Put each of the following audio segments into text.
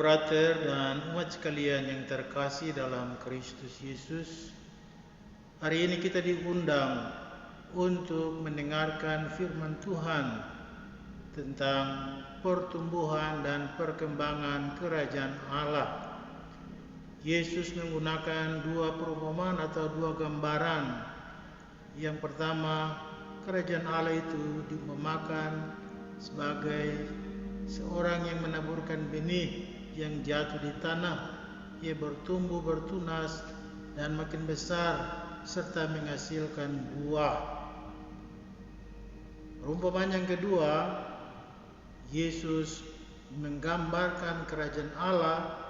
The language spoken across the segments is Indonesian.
frater dan umat sekalian yang terkasih dalam Kristus Yesus, hari ini kita diundang untuk mendengarkan firman Tuhan tentang pertumbuhan dan perkembangan kerajaan Allah. Yesus menggunakan dua perumpamaan atau dua gambaran. Yang pertama, kerajaan Allah itu diumpamakan sebagai seorang yang menaburkan benih yang jatuh di tanah. Ia bertumbuh, bertunas, dan makin besar serta menghasilkan buah. Perumpamaan yang kedua, Yesus menggambarkan kerajaan Allah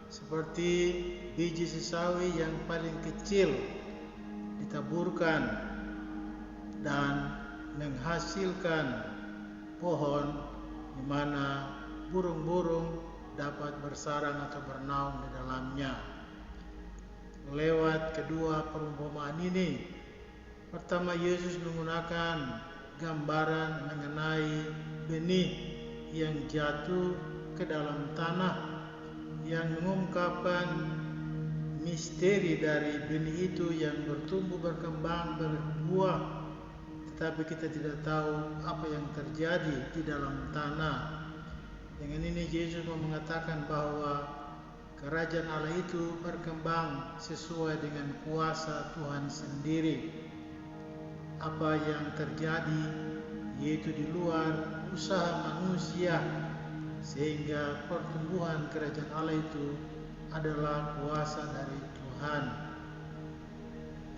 seperti biji sesawi yang paling kecil ditaburkan dan menghasilkan pohon di mana burung-burung dapat bersarang atau bernaung di dalamnya. Lewat kedua perumpamaan ini, pertama Yesus menggunakan gambaran mengenai benih yang jatuh ke dalam tanah, yang mengungkapkan misteri dari benih itu yang bertumbuh, berkembang, berbuah, tetapi kita tidak tahu apa yang terjadi di dalam tanah. Dengan ini Yesus mau mengatakan bahwa kerajaan Allah itu berkembang sesuai dengan kuasa Tuhan sendiri. Apa yang terjadi yaitu di luar usaha manusia, sehingga pertumbuhan kerajaan Allah itu adalah kuasa dari Tuhan.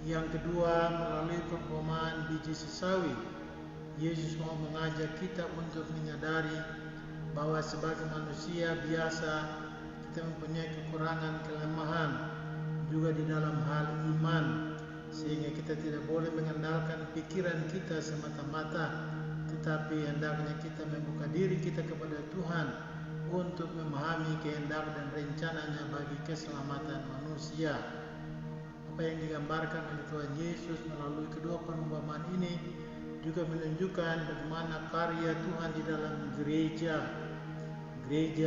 Yang kedua, melalui perumpamaan biji sesawi, Yesus mau mengajak kita untuk menyadari bahwa sebagai manusia biasa kita mempunyai kekurangan, kelemahan juga di dalam hal iman, sehingga kita tidak boleh mengandalkan pikiran kita semata-mata, tetapi hendaknya kita membuka diri kita kepada Tuhan untuk memahami kehendak dan rencananya bagi keselamatan manusia. Apa yang digambarkan oleh Tuhan Yesus melalui kedua perumpamaan ini juga menunjukkan bagaimana karya Tuhan di dalam gereja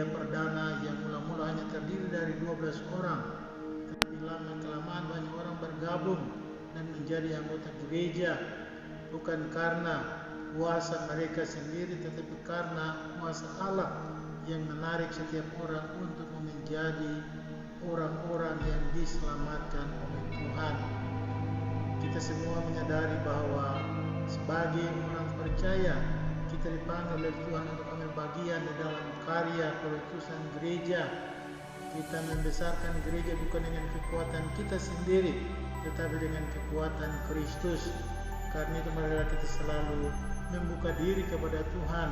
perdana yang mula-mula hanya terdiri dari 12 orang, tetapi lama-kelamaan banyak orang bergabung dan menjadi anggota gereja, bukan karena kuasa mereka sendiri, tetapi karena kuasa Allah yang menarik setiap orang untuk menjadi orang-orang yang diselamatkan oleh Tuhan. Kita semua menyadari bahwa sebagai orang percaya, kita dipanggil oleh Tuhan untuk ambil bagian di dalam karya perutusan gereja. Kita membesarkan gereja bukan dengan kekuatan kita sendiri, tetapi dengan kekuatan Kristus. Karena itu marilah kita selalu membuka diri kepada Tuhan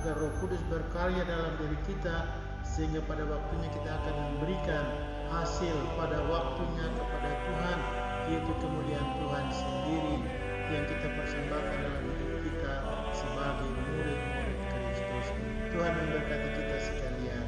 agar Roh Kudus berkarya dalam diri kita, sehingga pada waktunya kita akan memberikan hasil pada waktunya kepada Tuhan, yaitu kemuliaan Tuhan sendiri yang kita persembahkan dalam hidup kita sebagai murid-murid Kristus. Tuhan memberkati kita sekalian.